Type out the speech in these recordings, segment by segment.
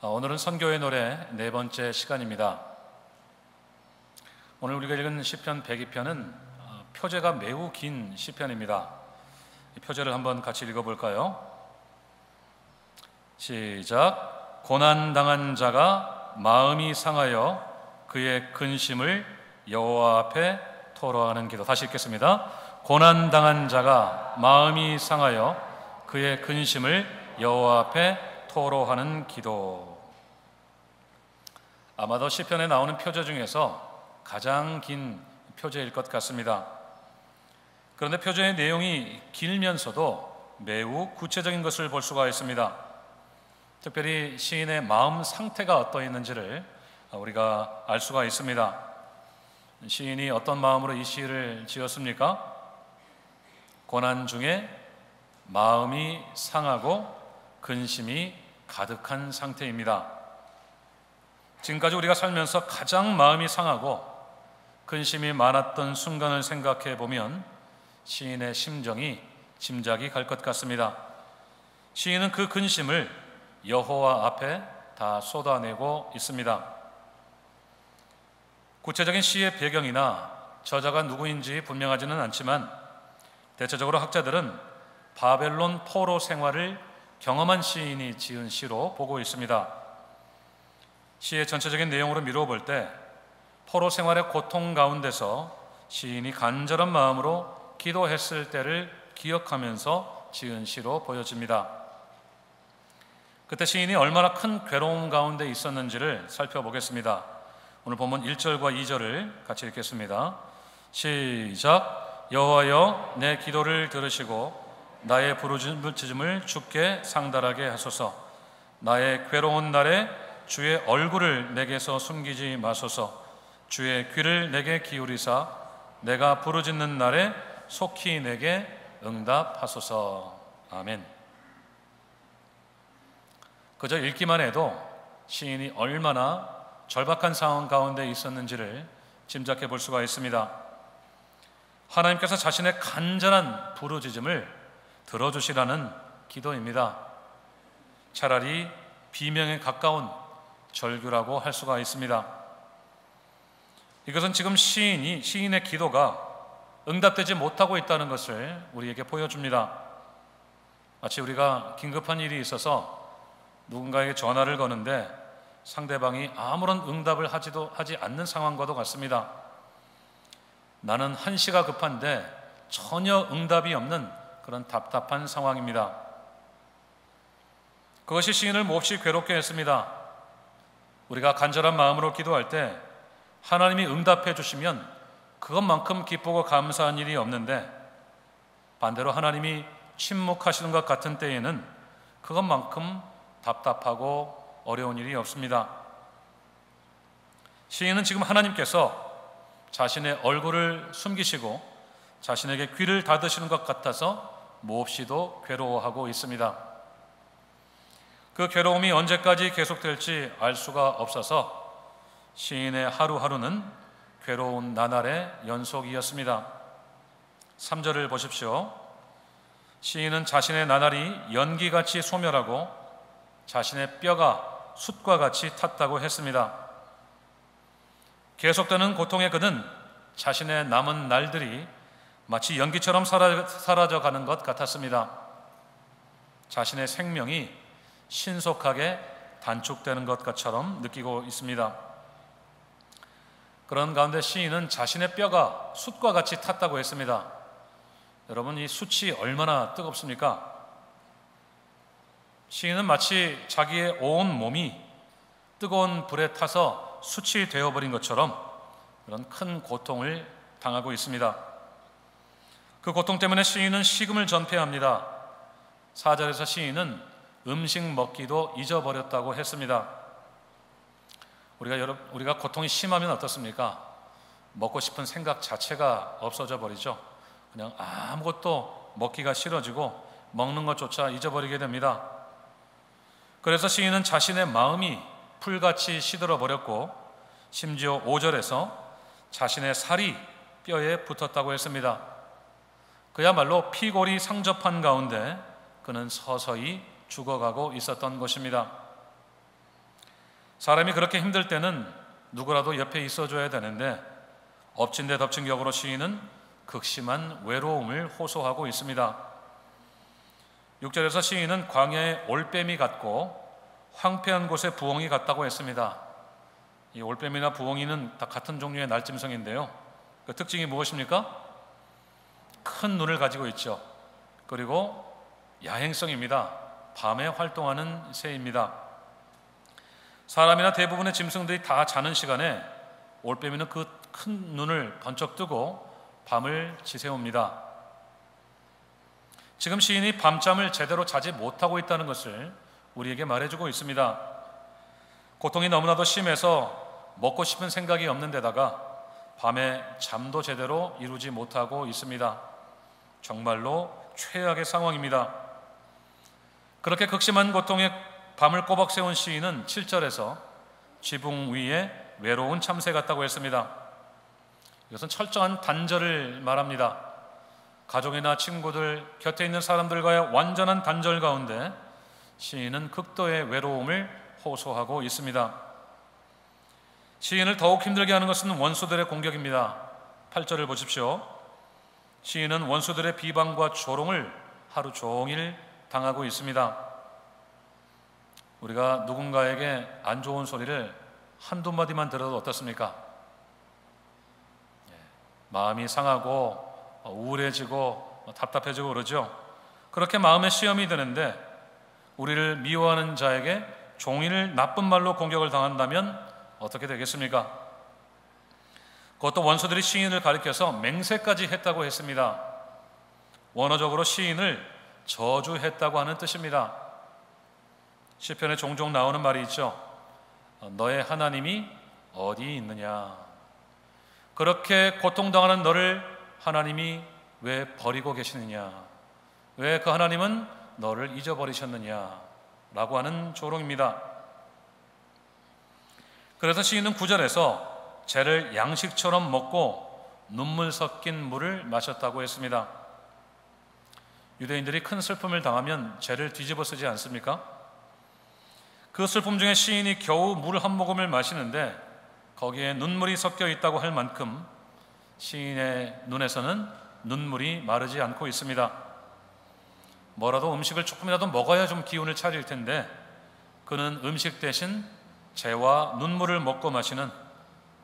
오늘은 선교의 노래 네 번째 시간입니다. 오늘 우리가 읽은 시편 102편은 표제가 매우 긴 시편입니다. 이 표제를 한번 같이 읽어볼까요? 시작. 고난당한 자가 마음이 상하여 그의 근심을 여호와 앞에 토로하는 기도. 다시 읽겠습니다. 고난당한 자가 마음이 상하여 그의 근심을 여호와 앞에 토로하는 기도. 아마도 시편에 나오는 표제 중에서 가장 긴 표제일 것 같습니다. 그런데 표제의 내용이 길면서도 매우 구체적인 것을 볼 수가 있습니다. 특별히 시인의 마음 상태가 어떠했는지를 우리가 알 수가 있습니다. 시인이 어떤 마음으로 이 시를 지었습니까? 고난 중에 마음이 상하고 근심이 가득한 상태입니다. 지금까지 우리가 살면서 가장 마음이 상하고 근심이 많았던 순간을 생각해 보면 시인의 심정이 짐작이 갈 것 같습니다. 시인은 그 근심을 여호와 앞에 다 쏟아내고 있습니다. 구체적인 시의 배경이나 저자가 누구인지 분명하지는 않지만 대체적으로 학자들은 바벨론 포로 생활을 경험한 시인이 지은 시로 보고 있습니다. 시의 전체적인 내용으로 미루어 볼 때 포로 생활의 고통 가운데서 시인이 간절한 마음으로 기도했을 때를 기억하면서 지은 시로 보여집니다. 그때 시인이 얼마나 큰 괴로움 가운데 있었는지를 살펴보겠습니다. 오늘 본문 1절과 2절을 같이 읽겠습니다. 시작. 여호와여 내 기도를 들으시고 나의 부르짖음을 주께 상달하게 하소서. 나의 괴로운 날에 주의 얼굴을 내게서 숨기지 마소서. 주의 귀를 내게 기울이사 내가 부르짖는 날에 속히 내게 응답하소서. 아멘. 그저 읽기만 해도 시인이 얼마나 절박한 상황 가운데 있었는지를 짐작해 볼 수가 있습니다. 하나님께서 자신의 간절한 부르짖음을 들어주시라는 기도입니다. 차라리 비명에 가까운 절규라고 할 수가 있습니다. 이것은 지금 시인의 기도가 응답되지 못하고 있다는 것을 우리에게 보여줍니다. 마치 우리가 긴급한 일이 있어서 누군가에게 전화를 거는데 상대방이 아무런 응답을 하지 않는 상황과도 같습니다. 나는 한시가 급한데 전혀 응답이 없는 그런 답답한 상황입니다. 그것이 시인을 몹시 괴롭게 했습니다. 우리가 간절한 마음으로 기도할 때 하나님이 응답해 주시면 그것만큼 기쁘고 감사한 일이 없는데 반대로 하나님이 침묵하시는 것 같은 때에는 그것만큼 답답하고 어려운 일이 없습니다. 시인은 지금 하나님께서 자신의 얼굴을 숨기시고 자신에게 귀를 닫으시는 것 같아서 몹시도 괴로워하고 있습니다. 그 괴로움이 언제까지 계속될지 알 수가 없어서 시인의 하루하루는 괴로운 나날의 연속이었습니다. 3절을 보십시오. 시인은 자신의 나날이 연기같이 소멸하고 자신의 뼈가 숯과 같이 탔다고 했습니다. 계속되는 고통의 그는 자신의 남은 날들이 마치 연기처럼 사라져가는 것 같았습니다. 자신의 생명이 신속하게 단축되는 것처럼 느끼고 있습니다. 그런 가운데 시인은 자신의 뼈가 숯과 같이 탔다고 했습니다. 여러분, 이 숯이 얼마나 뜨겁습니까? 시인은 마치 자기의 온 몸이 뜨거운 불에 타서 숯이 되어버린 것처럼 그런 큰 고통을 당하고 있습니다. 그 고통 때문에 시인은 식음을 전폐합니다. 4절에서 시인은 음식 먹기도 잊어버렸다고 했습니다. 우리가 고통이 심하면 어떻습니까? 먹고 싶은 생각 자체가 없어져 버리죠. 그냥 아무것도 먹기가 싫어지고 먹는 것조차 잊어버리게 됩니다. 그래서 시인은 자신의 마음이 풀같이 시들어 버렸고 심지어 5절에서 자신의 살이 뼈에 붙었다고 했습니다. 그야말로 피골이 상접한 가운데 그는 서서히 죽어가고 있었던 것입니다. 사람이 그렇게 힘들 때는 누구라도 옆에 있어줘야 되는데 엎친 데 덮친 격으로 시인은 극심한 외로움을 호소하고 있습니다. 6절에서 시인은 광야의 올빼미 같고 황폐한 곳에 부엉이 같다고 했습니다. 이 올빼미나 부엉이는 다 같은 종류의 날짐승인데요, 그 특징이 무엇입니까? 큰 눈을 가지고 있죠. 그리고 야행성입니다. 밤에 활동하는 새입니다. 사람이나 대부분의 짐승들이 다 자는 시간에 올빼미는 그 큰 눈을 번쩍 뜨고 밤을 지새웁니다. 지금 시인이 밤잠을 제대로 자지 못하고 있다는 것을 우리에게 말해주고 있습니다. 고통이 너무나도 심해서 먹고 싶은 생각이 없는 데다가 밤에 잠도 제대로 이루지 못하고 있습니다. 정말로 최악의 상황입니다. 그렇게 극심한 고통에 밤을 꼬박 세운 시인은 7절에서 지붕 위에 외로운 참새 같다고 했습니다. 이것은 철저한 단절을 말합니다. 가족이나 친구들, 곁에 있는 사람들과의 완전한 단절 가운데 시인은 극도의 외로움을 호소하고 있습니다. 시인을 더욱 힘들게 하는 것은 원수들의 공격입니다. 8절을 보십시오. 시인은 원수들의 비방과 조롱을 하루 종일 당하고 있습니다. 우리가 누군가에게 안 좋은 소리를 한두 마디만 들어도 어떻습니까? 마음이 상하고 우울해지고 답답해지고 그러죠. 그렇게 마음에 시험이 드는데 우리를 미워하는 자에게 종일 나쁜 말로 공격을 당한다면 어떻게 되겠습니까? 그것도 원수들이 시인을 가리켜서 맹세까지 했다고 했습니다. 원어적으로 시인을 저주했다고 하는 뜻입니다. 시편에 종종 나오는 말이 있죠. 너의 하나님이 어디 있느냐? 그렇게 고통당하는 너를 하나님이 왜 버리고 계시느냐? 왜 그 하나님은 너를 잊어버리셨느냐? 라고 하는 조롱입니다. 그래서 시인은 9절에서 죄를 양식처럼 먹고 눈물 섞인 물을 마셨다고 했습니다. 유대인들이 큰 슬픔을 당하면 죄를 뒤집어 쓰지 않습니까? 그 슬픔 중에 시인이 겨우 물 한 모금을 마시는데 거기에 눈물이 섞여 있다고 할 만큼 시인의 눈에서는 눈물이 마르지 않고 있습니다. 뭐라도 음식을 조금이라도 먹어야 좀 기운을 차릴 텐데 그는 음식 대신 죄와 눈물을 먹고 마시는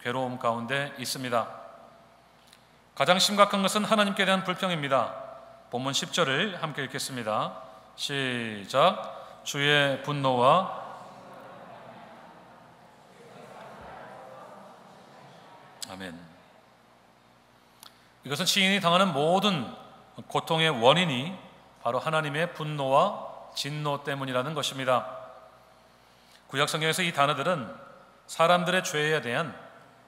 괴로움 가운데 있습니다. 가장 심각한 것은 하나님께 대한 불평입니다. 본문 10절을 함께 읽겠습니다. 시작. 주의 분노와 아멘. 이것은 시인이 당하는 모든 고통의 원인이 바로 하나님의 분노와 진노 때문이라는 것입니다. 구약 성경에서 이 단어들은 사람들의 죄에 대한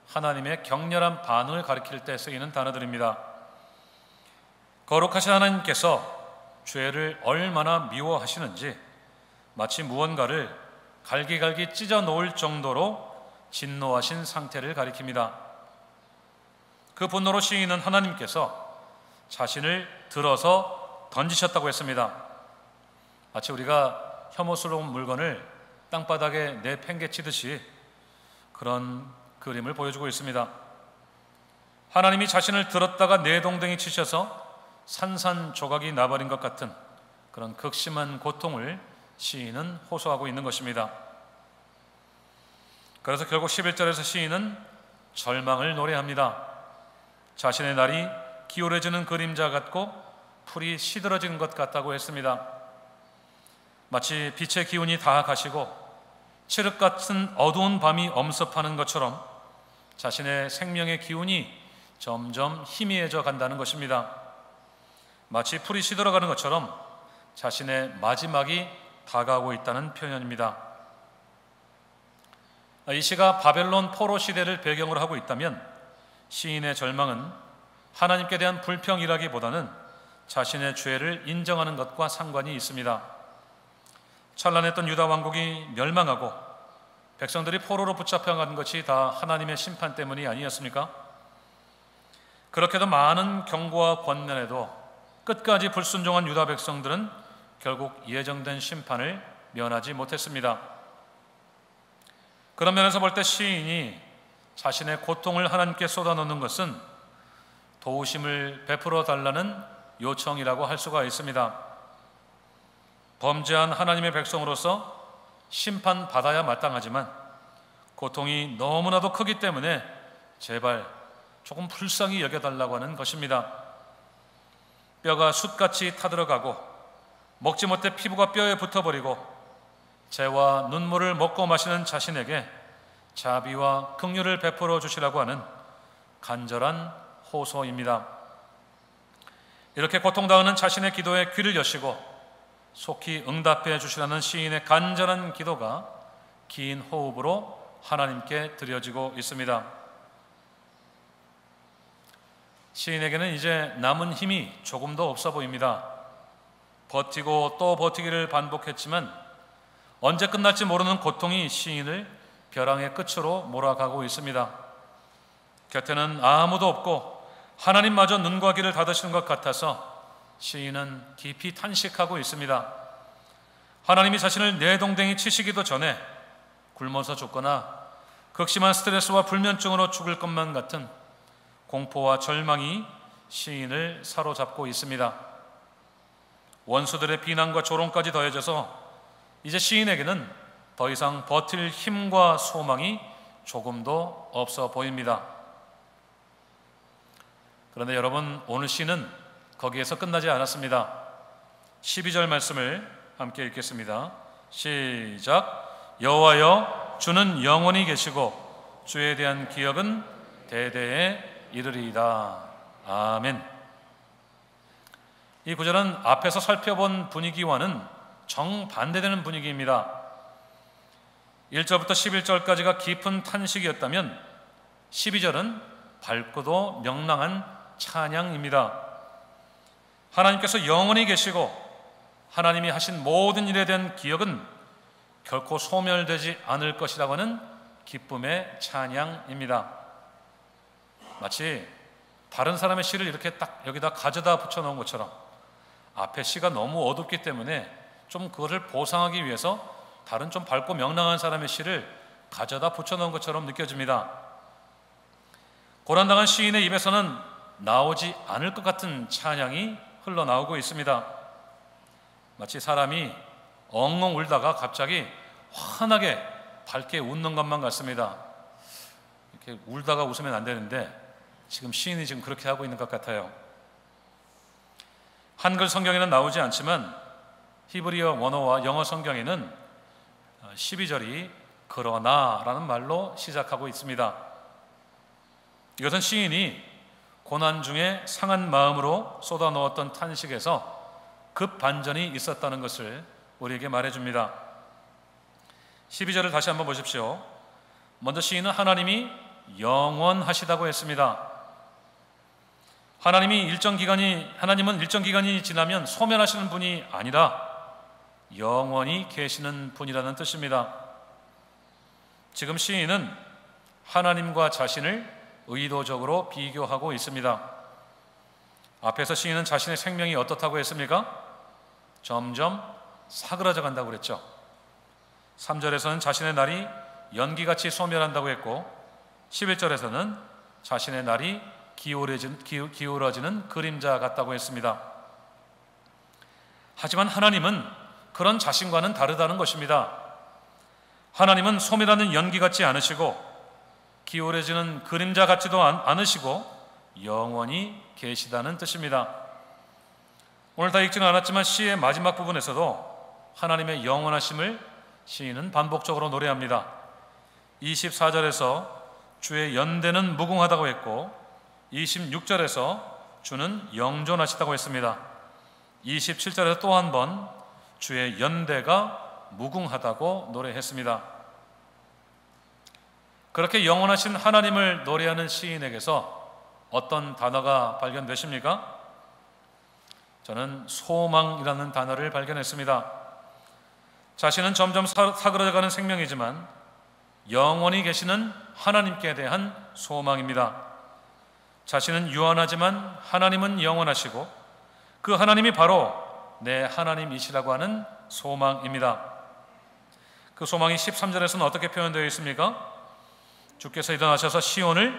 하나님의 격렬한 반응을 가리킬 때 쓰이는 단어들입니다. 거룩하신 하나님께서 죄를 얼마나 미워하시는지 마치 무언가를 갈기갈기 찢어 놓을 정도로 진노하신 상태를 가리킵니다. 그 분노로 시인은 하나님께서 자신을 들어서 던지셨다고 했습니다. 마치 우리가 혐오스러운 물건을 땅바닥에 내팽개치듯이 그런 그림을 보여주고 있습니다. 하나님이 자신을 들었다가 내동댕이 치셔서 산산조각이 나버린 것 같은 그런 극심한 고통을 시인은 호소하고 있는 것입니다. 그래서 결국 11절에서 시인은 절망을 노래합니다. 자신의 날이 기울어지는 그림자 같고 풀이 시들어진 것 같다고 했습니다. 마치 빛의 기운이 다 가시고 칠흑 같은 어두운 밤이 엄습하는 것처럼 자신의 생명의 기운이 점점 희미해져 간다는 것입니다. 마치 풀이 시들어가는 것처럼 자신의 마지막이 다가오고 있다는 표현입니다. 이 시가 바벨론 포로 시대를 배경으로 하고 있다면 시인의 절망은 하나님께 대한 불평이라기보다는 자신의 죄를 인정하는 것과 상관이 있습니다. 찬란했던 유다 왕국이 멸망하고 백성들이 포로로 붙잡혀간 것이 다 하나님의 심판 때문이 아니었습니까? 그렇게도 많은 경고와 권면에도 끝까지 불순종한 유다 백성들은 결국 예정된 심판을 면하지 못했습니다. 그런 면에서 볼 때 시인이 자신의 고통을 하나님께 쏟아놓는 것은 도우심을 베풀어 달라는 요청이라고 할 수가 있습니다. 범죄한 하나님의 백성으로서 심판받아야 마땅하지만 고통이 너무나도 크기 때문에 제발 조금 불쌍히 여겨달라고 하는 것입니다. 뼈가 숯같이 타들어가고 먹지 못해 피부가 뼈에 붙어버리고 재와 눈물을 먹고 마시는 자신에게 자비와 긍휼을 베풀어 주시라고 하는 간절한 호소입니다. 이렇게 고통당하는 자신의 기도에 귀를 여시고 속히 응답해 주시라는 시인의 간절한 기도가 긴 호흡으로 하나님께 드려지고 있습니다. 시인에게는 이제 남은 힘이 조금도 없어 보입니다. 버티고 또 버티기를 반복했지만 언제 끝날지 모르는 고통이 시인을 벼랑의 끝으로 몰아가고 있습니다. 곁에는 아무도 없고 하나님마저 눈과 귀를 닫으시는 것 같아서 시인은 깊이 탄식하고 있습니다. 하나님이 자신을 내동댕이 치시기도 전에 굶어서 죽거나 극심한 스트레스와 불면증으로 죽을 것만 같은 공포와 절망이 시인을 사로잡고 있습니다. 원수들의 비난과 조롱까지 더해져서 이제 시인에게는 더 이상 버틸 힘과 소망이 조금도 없어 보입니다. 그런데 여러분, 오늘 시는 거기에서 끝나지 않았습니다. 12절 말씀을 함께 읽겠습니다. 시작. 여호와여, 주는 영원히 계시고 주에 대한 기억은 대대에 이르리이다. 아멘. 이 구절은 앞에서 살펴본 분위기와는 정반대되는 분위기입니다. 1절부터 11절까지가 깊은 탄식이었다면 12절은 밝고도 명랑한 찬양입니다. 하나님께서 영원히 계시고 하나님이 하신 모든 일에 대한 기억은 결코 소멸되지 않을 것이라고 하는 기쁨의 찬양입니다. 마치 다른 사람의 시를 이렇게 딱 여기다 가져다 붙여놓은 것처럼 앞에 시가 너무 어둡기 때문에 좀 그것을 보상하기 위해서 다른 좀 밝고 명랑한 사람의 시를 가져다 붙여놓은 것처럼 느껴집니다. 고난당한 시인의 입에서는 나오지 않을 것 같은 찬양이 흘러나오고 있습니다. 마치 사람이 엉엉 울다가 갑자기 환하게 밝게 웃는 것만 같습니다. 이렇게 울다가 웃으면 안 되는데 지금 시인이 지금 그렇게 하고 있는 것 같아요. 한글 성경에는 나오지 않지만 히브리어 원어와 영어 성경에는 12절이 그러나라는 말로 시작하고 있습니다. 이것은 시인이 고난 중에 상한 마음으로 쏟아놓았던 탄식에서 급반전이 있었다는 것을 우리에게 말해줍니다. 12절을 다시 한번 보십시오. 먼저 시인은 하나님이 영원하시다고 했습니다. 하나님은 일정 기간이 지나면 소멸하시는 분이 아니라 영원히 계시는 분이라는 뜻입니다. 지금 시인은 하나님과 자신을 의도적으로 비교하고 있습니다. 앞에서 시인은 자신의 생명이 어떻다고 했습니까? 점점 사그라져 간다고 그랬죠. 3절에서는 자신의 날이 연기같이 소멸한다고 했고 11절에서는 자신의 날이 기울어지는 그림자 같다고 했습니다. 하지만 하나님은 그런 자신과는 다르다는 것입니다. 하나님은 소멸하는 연기 같지 않으시고 기울어지는 그림자 같지도 않으시고 영원히 계시다는 뜻입니다. 오늘 다 읽지는 않았지만 시의 마지막 부분에서도 하나님의 영원하심을 시인은 반복적으로 노래합니다. 24절에서 주의 연대는 무궁하다고 했고 26절에서 주는 영존하시다고 했습니다. 27절에서 또 한 번 주의 연대가 무궁하다고 노래했습니다. 그렇게 영원하신 하나님을 노래하는 시인에게서 어떤 단어가 발견되십니까? 저는 소망이라는 단어를 발견했습니다. 자신은 점점 사그러져가는 생명이지만 영원히 계시는 하나님께 대한 소망입니다. 자신은 유한하지만 하나님은 영원하시고 그 하나님이 바로 내 하나님이시라고 하는 소망입니다. 그 소망이 13절에서는 어떻게 표현되어 있습니까? 주께서 일어나셔서 시온을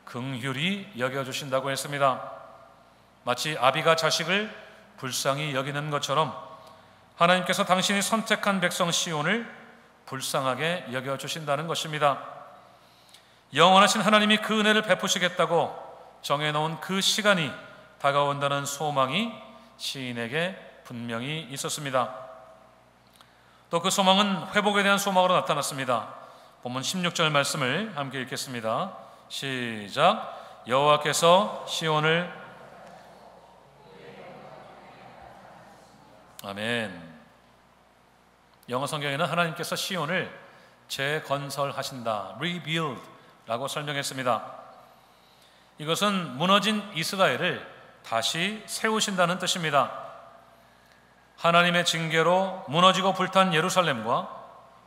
긍휼히 여겨주신다고 했습니다. 마치 아비가 자식을 불쌍히 여기는 것처럼 하나님께서 당신이 선택한 백성 시온을 불쌍하게 여겨주신다는 것입니다. 영원하신 하나님이 그 은혜를 베푸시겠다고 정해놓은 그 시간이 다가온다는 소망이 시인에게 분명히 있었습니다. 또 그 소망은 회복에 대한 소망으로 나타났습니다. 본문 16절 말씀을 함께 읽겠습니다. 시작. 여호와께서 시온을 아멘. 영어 성경에는 하나님께서 시온을 재건설하신다, rebuild 라고 설명했습니다. 이것은 무너진 이스라엘을 다시 세우신다는 뜻입니다. 하나님의 징계로 무너지고 불탄 예루살렘과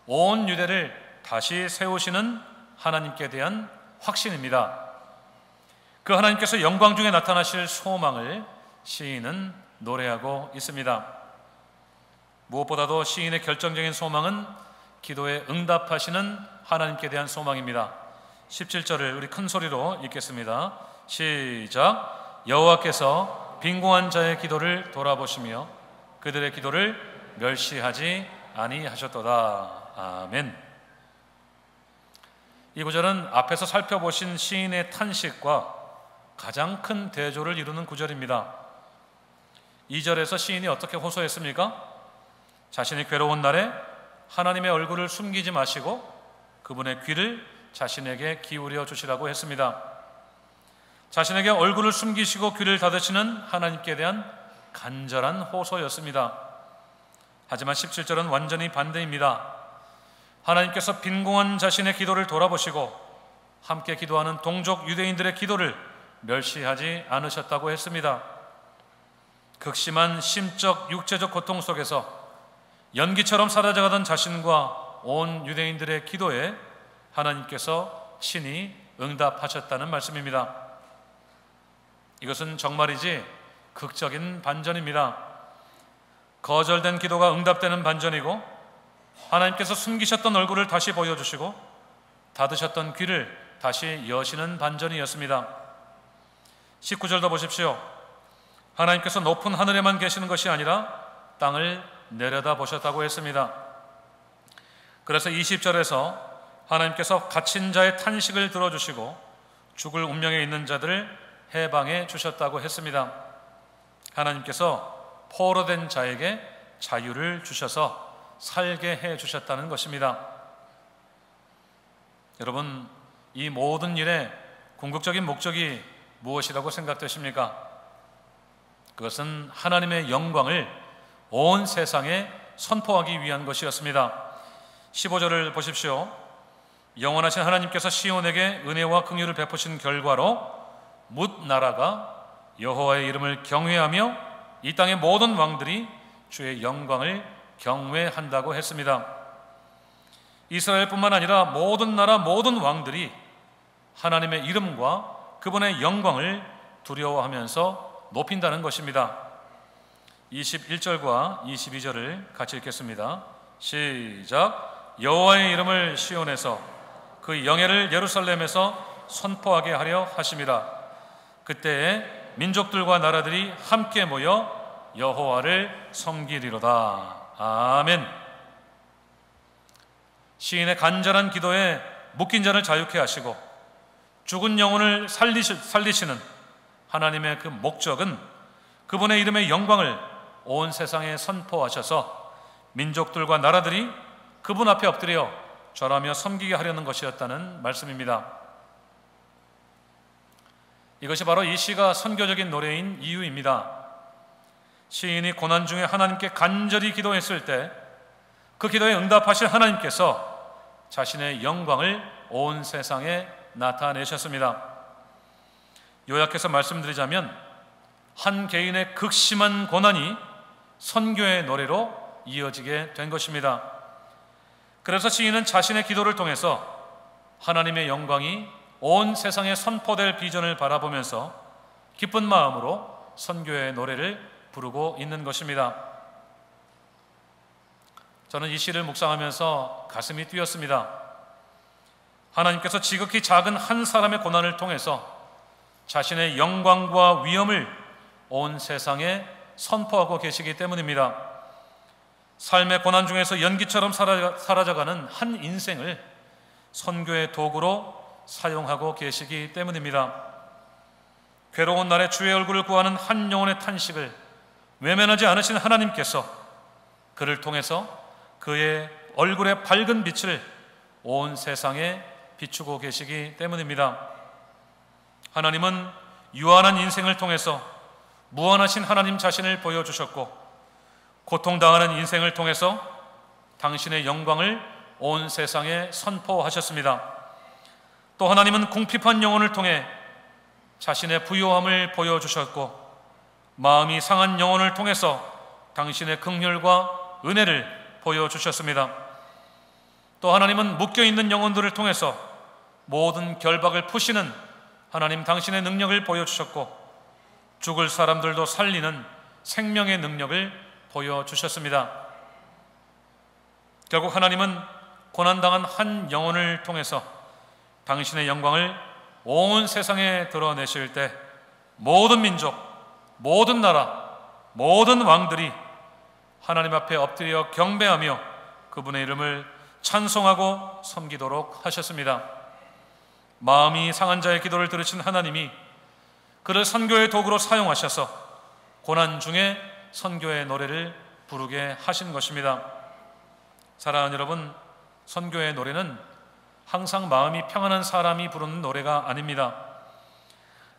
온 유대를 다시 세우시는 하나님께 대한 확신입니다. 그 하나님께서 영광 중에 나타나실 소망을 시인은 노래하고 있습니다. 무엇보다도 시인의 결정적인 소망은 기도에 응답하시는 하나님께 대한 소망입니다. 17절을 우리 큰 소리로 읽겠습니다. 시작. 여호와께서 빈궁한 자의 기도를 돌아보시며 그들의 기도를 멸시하지 아니하셨도다. 아멘. 이 구절은 앞에서 살펴보신 시인의 탄식과 가장 큰 대조를 이루는 구절입니다. 2절에서 시인이 어떻게 호소했습니까? 자신이 괴로운 날에 하나님의 얼굴을 숨기지 마시고 그분의 귀를 자신에게 기울여 주시라고 했습니다. 자신에게 얼굴을 숨기시고 귀를 닫으시는 하나님께 대한 간절한 호소였습니다. 하지만 17절은 완전히 반대입니다. 하나님께서 빈궁한 자신의 기도를 돌아보시고 함께 기도하는 동족 유대인들의 기도를 멸시하지 않으셨다고 했습니다. 극심한 심적, 육체적 고통 속에서 연기처럼 사라져가던 자신과 온 유대인들의 기도에 하나님께서 친히 응답하셨다는 말씀입니다. 이것은 정말이지 극적인 반전입니다. 거절된 기도가 응답되는 반전이고 하나님께서 숨기셨던 얼굴을 다시 보여주시고 닫으셨던 귀를 다시 여시는 반전이었습니다. 19절도 보십시오. 하나님께서 높은 하늘에만 계시는 것이 아니라 땅을 내려다 보셨다고 했습니다. 그래서 20절에서 하나님께서 갇힌 자의 탄식을 들어주시고 죽을 운명에 있는 자들을 해방해 주셨다고 했습니다. 하나님께서 포로된 자에게 자유를 주셔서 살게 해 주셨다는 것입니다. 여러분, 이 모든 일의 궁극적인 목적이 무엇이라고 생각되십니까? 그것은 하나님의 영광을 온 세상에 선포하기 위한 것이었습니다. 15절을 보십시오. 영원하신 하나님께서 시온에게 은혜와 긍휼을 베푸신 결과로 뭇 나라가 여호와의 이름을 경외하며 이 땅의 모든 왕들이 주의 영광을 경외한다고 했습니다. 이스라엘뿐만 아니라 모든 나라 모든 왕들이 하나님의 이름과 그분의 영광을 두려워하면서 높인다는 것입니다. 21절과 22절을 같이 읽겠습니다. 시작. 여호와의 이름을 시온에서 그 영예를 예루살렘에서 선포하게 하려 하심이라. 그때에 민족들과 나라들이 함께 모여 여호와를 섬기리로다. 아멘. 시인의 간절한 기도에 묶인 자를 자유케 하시고 죽은 영혼을 살리시는 하나님의 그 목적은 그분의 이름의 영광을 온 세상에 선포하셔서 민족들과 나라들이 그분 앞에 엎드려 절하며 섬기게 하려는 것이었다는 말씀입니다. 이것이 바로 이 시가 선교적인 노래인 이유입니다. 시인이 고난 중에 하나님께 간절히 기도했을 때 그 기도에 응답하실 하나님께서 자신의 영광을 온 세상에 나타내셨습니다. 요약해서 말씀드리자면 한 개인의 극심한 고난이 선교의 노래로 이어지게 된 것입니다. 그래서 시인은 자신의 기도를 통해서 하나님의 영광이 온 세상에 선포될 비전을 바라보면서 기쁜 마음으로 선교의 노래를 부르고 있는 것입니다. 저는 이 시를 묵상하면서 가슴이 뛰었습니다. 하나님께서 지극히 작은 한 사람의 고난을 통해서 자신의 영광과 위엄을 온 세상에 선포하고 계시기 때문입니다. 삶의 고난 중에서 연기처럼 사라져가는 한 인생을 선교의 도구로 사용하고 계시기 때문입니다. 괴로운 날에 주의 얼굴을 구하는 한 영혼의 탄식을 외면하지 않으신 하나님께서 그를 통해서 그의 얼굴의 밝은 빛을 온 세상에 비추고 계시기 때문입니다. 하나님은 유한한 인생을 통해서 무한하신 하나님 자신을 보여주셨고, 고통당하는 인생을 통해서 당신의 영광을 온 세상에 선포하셨습니다. 또 하나님은 궁핍한 영혼을 통해 자신의 부요함을 보여주셨고, 마음이 상한 영혼을 통해서 당신의 긍휼과 은혜를 보여주셨습니다. 또 하나님은 묶여있는 영혼들을 통해서 모든 결박을 푸시는 하나님 당신의 능력을 보여주셨고, 죽을 사람들도 살리는 생명의 능력을 보여주셨습니다. 결국 하나님은 고난당한 한 영혼을 통해서 당신의 영광을 온 세상에 드러내실 때 모든 민족, 모든 나라, 모든 왕들이 하나님 앞에 엎드려 경배하며 그분의 이름을 찬송하고 섬기도록 하셨습니다. 마음이 상한 자의 기도를 들으신 하나님이 그를 선교의 도구로 사용하셔서 고난 중에 선교의 노래를 부르게 하신 것입니다. 사랑하는 여러분, 선교의 노래는 항상 마음이 평안한 사람이 부르는 노래가 아닙니다.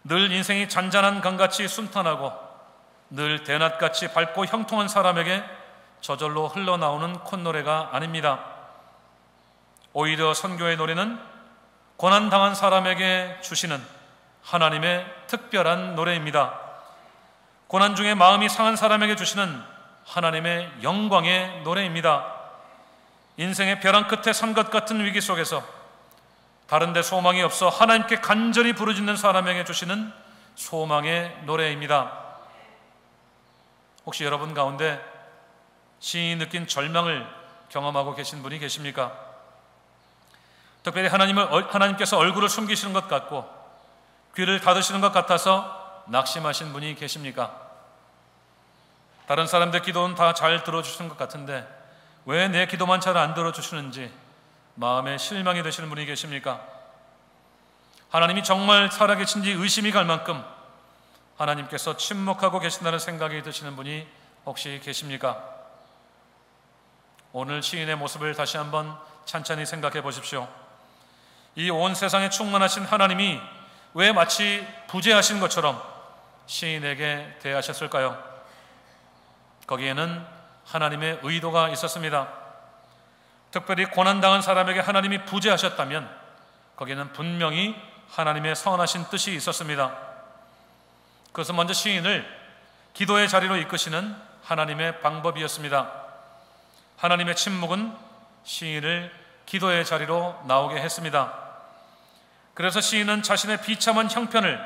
늘 인생이 잔잔한 강같이 순탄하고 늘 대낮같이 밝고 형통한 사람에게 저절로 흘러나오는 콧노래가 아닙니다. 오히려 선교의 노래는 고난당한 사람에게 주시는 하나님의 특별한 노래입니다. 고난 중에 마음이 상한 사람에게 주시는 하나님의 영광의 노래입니다. 인생의 벼랑 끝에 산 것 같은 위기 속에서 다른 데 소망이 없어 하나님께 간절히 부르짖는 사람에게 주시는 소망의 노래입니다. 혹시 여러분 가운데 시인이 느낀 절망을 경험하고 계신 분이 계십니까? 특별히 하나님께서 얼굴을 숨기시는 것 같고 귀를 닫으시는 것 같아서 낙심하신 분이 계십니까? 다른 사람들 기도는 다 잘 들어주시는 것 같은데 왜 내 기도만 잘 안 들어주시는지 마음에 실망이 되시는 분이 계십니까? 하나님이 정말 살아계신지 의심이 갈 만큼 하나님께서 침묵하고 계신다는 생각이 드시는 분이 혹시 계십니까? 오늘 시인의 모습을 다시 한번 찬찬히 생각해 보십시오. 이 온 세상에 충만하신 하나님이 왜 마치 부재하신 것처럼 시인에게 대하셨을까요? 거기에는 하나님의 의도가 있었습니다. 특별히 고난당한 사람에게 하나님이 부재하셨다면 거기에는 분명히 하나님의 선하신 뜻이 있었습니다. 그것은 먼저 시인을 기도의 자리로 이끄시는 하나님의 방법이었습니다. 하나님의 침묵은 시인을 기도의 자리로 나오게 했습니다. 그래서 시인은 자신의 비참한 형편을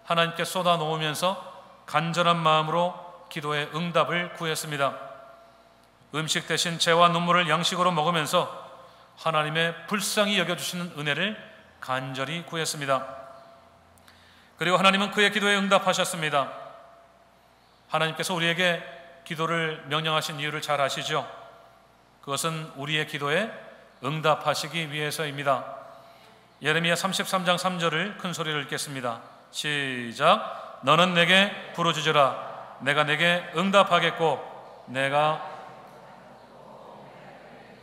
하나님께 쏟아놓으면서 간절한 마음으로 기도의 응답을 구했습니다. 음식 대신 재와 눈물을 양식으로 먹으면서 하나님의 불쌍히 여겨주시는 은혜를 간절히 구했습니다. 그리고 하나님은 그의 기도에 응답하셨습니다. 하나님께서 우리에게 기도를 명령하신 이유를 잘 아시죠? 그것은 우리의 기도에 응답하시기 위해서입니다. 예레미야 33장 3절을 큰 소리로 읽겠습니다. 시작. 너는 내게 부르짖으라. 내가 내게 응답하겠고 내가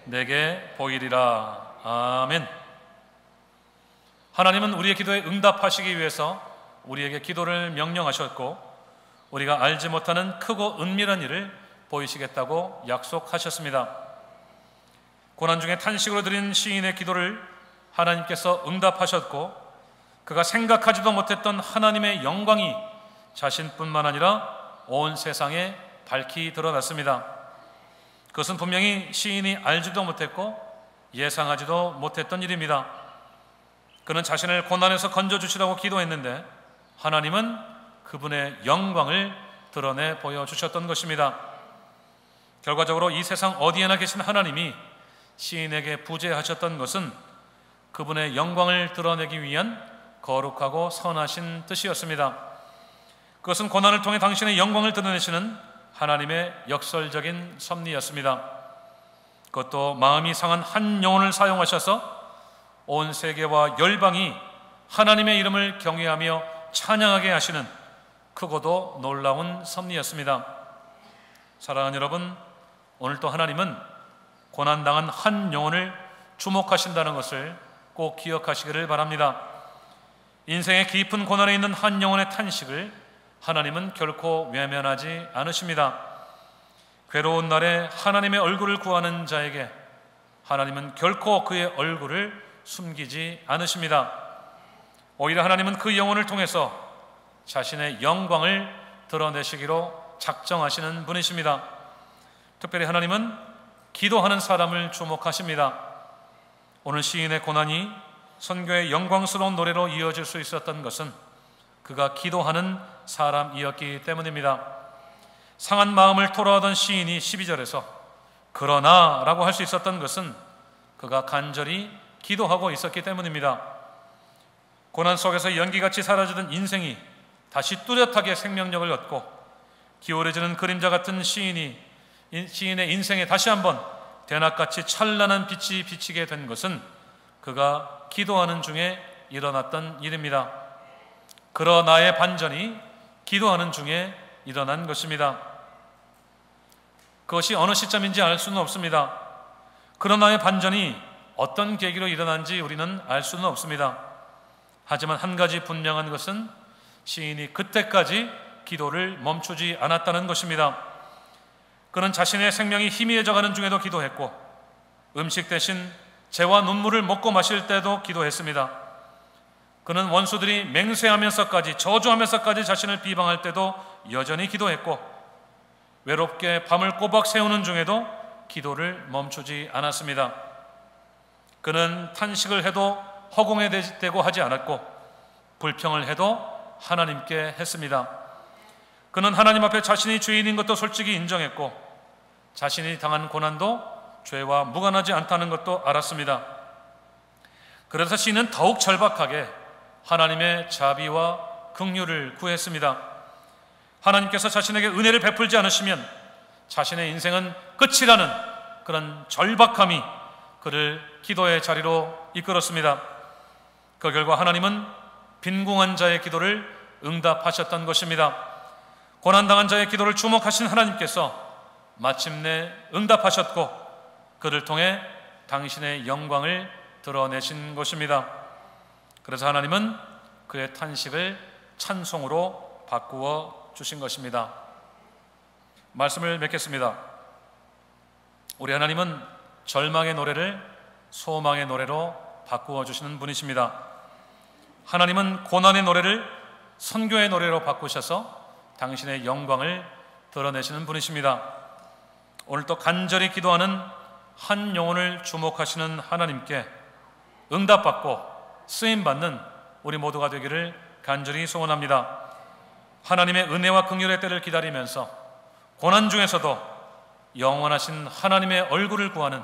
내게 보이리라. 아멘. 하나님은 우리의 기도에 응답하시기 위해서 우리에게 기도를 명령하셨고 우리가 알지 못하는 크고 은밀한 일을 보이시겠다고 약속하셨습니다. 고난 중에 탄식으로 드린 시인의 기도를 하나님께서 응답하셨고 그가 생각하지도 못했던 하나님의 영광이 자신뿐만 아니라 온 세상에 밝히 드러났습니다. 그것은 분명히 시인이 알지도 못했고 예상하지도 못했던 일입니다. 그는 자신을 고난에서 건져주시라고 기도했는데 하나님은 그분의 영광을 드러내 보여주셨던 것입니다. 결과적으로 이 세상 어디에나 계신 하나님이 시인에게 부재하셨던 것은 그분의 영광을 드러내기 위한 거룩하고 선하신 뜻이었습니다. 그것은 고난을 통해 당신의 영광을 드러내시는 하나님의 역설적인 섭리였습니다. 그것도 마음이 상한 한 영혼을 사용하셔서 온 세계와 열방이 하나님의 이름을 경외하며 찬양하게 하시는 크고도 놀라운 섭리였습니다. 사랑하는 여러분, 오늘도 하나님은 고난당한 한 영혼을 주목하신다는 것을 꼭 기억하시기를 바랍니다. 인생의 깊은 고난에 있는 한 영혼의 탄식을 하나님은 결코 외면하지 않으십니다. 괴로운 날에 하나님의 얼굴을 구하는 자에게 하나님은 결코 그의 얼굴을 숨기지 않으십니다. 오히려 하나님은 그 영혼을 통해서 자신의 영광을 드러내시기로 작정하시는 분이십니다. 특별히 하나님은 기도하는 사람을 주목하십니다. 오늘 시인의 고난이 선교의 영광스러운 노래로 이어질 수 있었던 것은 그가 기도하는 사람이었기 때문입니다. 상한 마음을 토로하던 시인이 12절에서 그러나 라고 할 수 있었던 것은 그가 간절히 기도하고 있었기 때문입니다. 고난 속에서 연기같이 사라지던 인생이 다시 뚜렷하게 생명력을 얻고 기울어지는 그림자 같은 시인의 인생에 다시 한번 대낮같이 찬란한 빛이 비치게 된 것은 그가 기도하는 중에 일어났던 일입니다. 그러나의 반전이 기도하는 중에 일어난 것입니다. 그것이 어느 시점인지 알 수는 없습니다. 그러나의 반전이 어떤 계기로 일어난지 우리는 알 수는 없습니다. 하지만 한 가지 분명한 것은 시인이 그때까지 기도를 멈추지 않았다는 것입니다. 그는 자신의 생명이 희미해져가는 중에도 기도했고 음식 대신 재와 눈물을 먹고 마실 때도 기도했습니다. 그는 원수들이 맹세하면서까지 저주하면서까지 자신을 비방할 때도 여전히 기도했고 외롭게 밤을 꼬박 새우는 중에도 기도를 멈추지 않았습니다. 그는 탄식을 해도 허공에 대고 하지 않았고 불평을 해도 하나님께 했습니다. 그는 하나님 앞에 자신이 죄인인 것도 솔직히 인정했고 자신이 당한 고난도 죄와 무관하지 않다는 것도 알았습니다. 그래서 시인은 더욱 절박하게 하나님의 자비와 긍휼을 구했습니다. 하나님께서 자신에게 은혜를 베풀지 않으시면 자신의 인생은 끝이라는 그런 절박함이 그를 기도의 자리로 이끌었습니다. 그 결과 하나님은 빈궁한 자의 기도를 응답하셨던 것입니다. 고난당한 자의 기도를 주목하신 하나님께서 마침내 응답하셨고 그를 통해 당신의 영광을 드러내신 것입니다. 그래서 하나님은 그의 탄식을 찬송으로 바꾸어 주신 것입니다. 말씀을 맺겠습니다. 우리 하나님은 절망의 노래를 소망의 노래로 바꾸어 주시는 분이십니다. 하나님은 고난의 노래를 선교의 노래로 바꾸셔서 당신의 영광을 드러내시는 분이십니다. 오늘도 간절히 기도하는 한 영혼을 주목하시는 하나님께 응답받고 쓰임받는 우리 모두가 되기를 간절히 소원합니다. 하나님의 은혜와 긍휼의 때를 기다리면서 고난 중에서도 영원하신 하나님의 얼굴을 구하는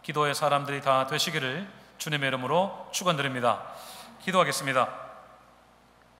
기도의 사람들이 다 되시기를 주님의 이름으로 축원드립니다. 기도하겠습니다.